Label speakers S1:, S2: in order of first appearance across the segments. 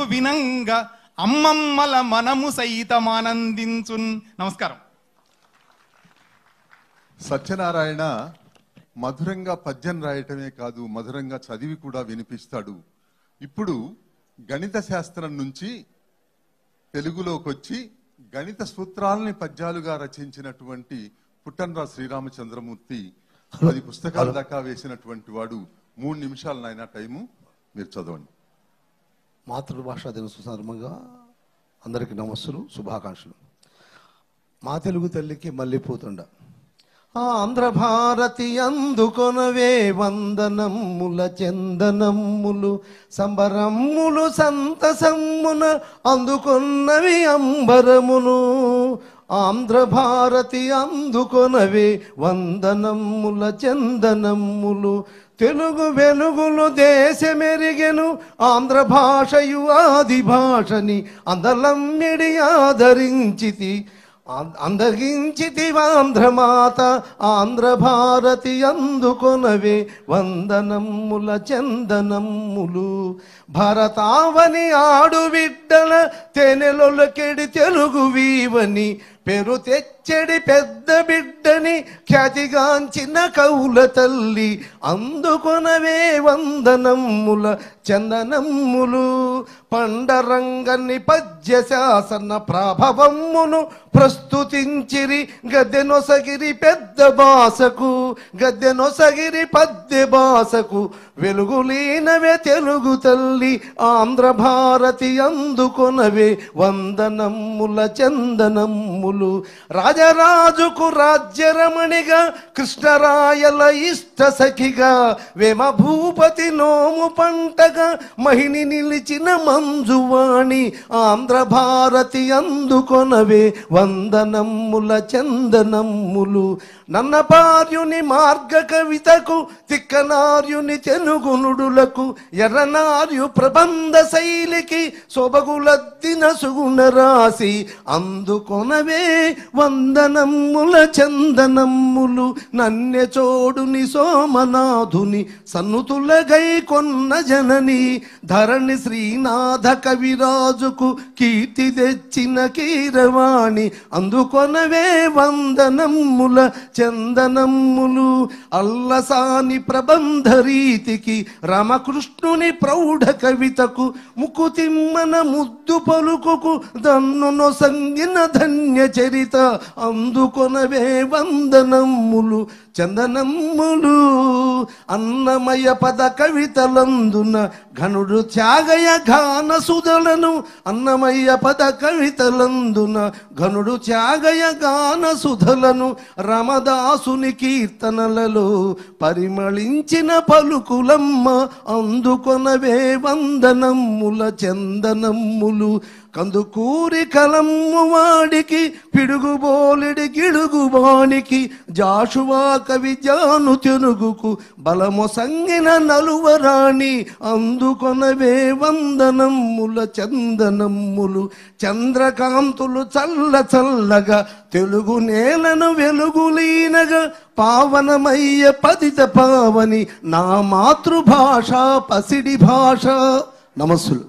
S1: తెలుగు వినంగా అమ్మమ్మల మనము సైతమానందించున్. నమస్కారం.
S2: సత్యనారాయణ మధురంగా పద్యం రాయటమే కాదు, మధురంగా చదివి కూడా వినిపిస్తాడు. ఇప్పుడు గణిత శాస్త్రం నుంచి తెలుగులోకి వచ్చి గణిత సూత్రాలని పద్యాలుగా రచించినటువంటి పుట్టన్రా శ్రీరామచంద్రమూర్తి 10 పుస్తకాల దాకా వేసినటువంటి వాడు. 3 నిమిషాలు నాయన టైము, మీరు చదవండి.
S3: మాతృభాషా దినోత్సవ సందర్భంగా అందరికీ నమస్సులు, శుభాకాంక్షలు. మా తెలుగు తల్లికి మల్లెపూతుండ. ఆంధ్ర భారతి అందుకొనవే వందనమ్ముల చందనమ్ములు, సంబరమ్ములు సంతసమ్మున అందుకొన్నవి అంబరమును. ఆంధ్ర భారతి అందుకొనవే వందనమ్ముల చందనమ్ములు, తెలుగు వెలుగులు దేశమెరిగెను ఆంధ్ర భాషయు ఆది భాషని అందలమ్మిడి ఆదరించితి అందగించితివాంధ్రమాత. ఆంధ్ర భారతి అందుకొనవే వందనమ్ముల చందనమ్ములు, భరతావని ఆడు బిడ్డల తెనెలొలకెడి తెలుగు వీవని పేరు తెచ్చడి పెద్ద బిడ్డని ఖ్యాతిగాంచిన కౌల తల్లి అందుకొనవే వందనమ్ముల చందనమ్ములు. పండరంగని పద్య శాసన ప్రభవమ్మును ప్రస్తుతించిరి గద్దెనొసగిరి పెద్ద భాషకు, గద్దెనొసగిరి పద్య భాషకు వెలుగులీనవే తెలుగు తల్లి. ఆంధ్ర భారతి అందుకొనవే వందనమ్ముల చందనమ్ములు, రాజరాజుకు రాజ్యరమణిగా కృష్ణరాయల ఇష్ట సఖిగా వేమ భూపతి నోము పంటగా మహిని నిలిచిన మంజువాణి. ఆంధ్ర భారతి అందుకొనవే వందనమ్ముల చందనమ్ములు, నన్న పార్యుని మార్గ కవితకు తిక్కనార్యుని తెనుగునుడులకు ఎర్రనార్యు ప్రబంధ శైలికి సొబగులద్దిన సుగుణ రాసి అందుకొనవే వందనమ్ముల చందనమ్ములు. నన్నె చోడుని సోమనాథుని సన్నుతుల గై కొన్న జనని ధరణి శ్రీనాథ కవిరాజుకు కీర్తి తెచ్చిన కీరవాణి అందుకొనవే వందనమ్ముల చందనమ్ములు. అల్లసాని ప్రబంధ రీతికి రామకృష్ణుని ప్రౌఢ కవితకు ముకుతిమ్మన ముద్దు పలుకుకు దన్నును సంగిన ధన్య చరిత అందుకొనవే వందనమ్ములు చందనమ్ములు. అన్నమయ పద కవితలందున ఘనుడు త్యాగయ గాన సుధలను, అన్నమయ్య పద కవితలందున ఘనుడు త్యాగయ గాన సుధలను రామదాసుని కీర్తనలలో పరిమళించిన పలుకులమ్మ అందుకొనవే వందనమ్ముల చందనమ్ములు. కందుకూరి కలమ్ము వాడికి పిడుగుబోలిడి గిడుగుబానికి జాషువా కవి జాను తెనుగుకు బలము సంగిన నలువరాణి అందుకొనవే వందనమ్ముల చందనమ్ములు. చంద్రకాంతులు చల్ల చల్లగా తెలుగు నేలను వెలుగులీనగా పావనమయ్య పతిత పావని నా మాతృభాష పసిడి భాష. నమస్సులు.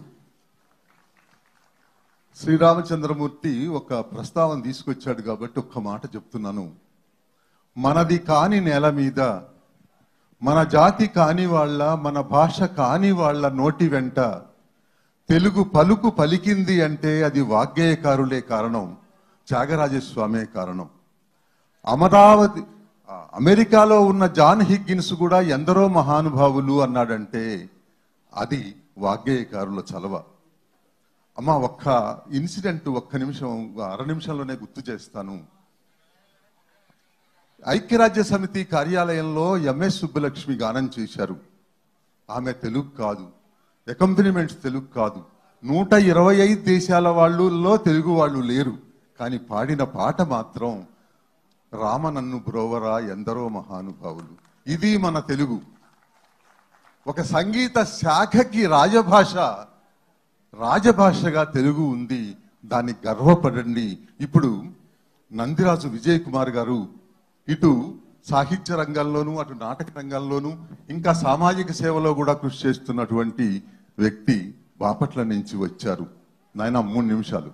S2: శ్రీరామచంద్రమూర్తి ఒక ప్రస్తావన తీసుకొచ్చాడు కాబట్టి ఒక్క మాట చెప్తున్నాను. మనది కాని నేల మీద మన జాతి కాని వాళ్ళ, మన భాష కాని వాళ్ళ నోటి వెంట తెలుగు పలుకు పలికింది అంటే అది వాగ్గేయకారులే కారణం, త్యాగరాజస్వామే కారణం. అమెరికాలో ఉన్న జాన్ హిగ్గిన్స్ కూడా ఎందరో మహానుభావులు అన్నాడంటే అది వాగ్గేయకారుల చలవ. అమ్మ, ఒక్క ఇన్సిడెంట్ ఒక్క నిమిషం, అర నిమిషంలోనే గుర్తు చేస్తాను. ఐక్యరాజ్య సమితి కార్యాలయంలో ఎంఎస్ సుబ్బలక్ష్మి గానం చేశారు. ఆమె తెలుగు కాదు, అకంపెనిమెంట్స్ తెలుగు కాదు. 125 దేశాల వాళ్ళలో తెలుగు వాళ్ళు లేరు, కానీ పాడిన పాట మాత్రం రామ నన్ను బ్రోవరా ఎందరో మహానుభావులు. ఇది మన తెలుగు. ఒక సంగీత శాఖకి రాజభాషగా తెలుగు ఉంది. దాన్ని గర్వపడండి. ఇప్పుడు నందిరాజు విజయ్ కుమార్ గారు ఇటు సాహిత్య రంగంలోనూ అటు నాటక రంగంలోనూ ఇంకా సామాజిక సేవలో కూడా కృషి చేస్తున్నటువంటి వ్యక్తి. బాపట్ల నుంచి వచ్చారు. నాయన 3 నిమిషాలు.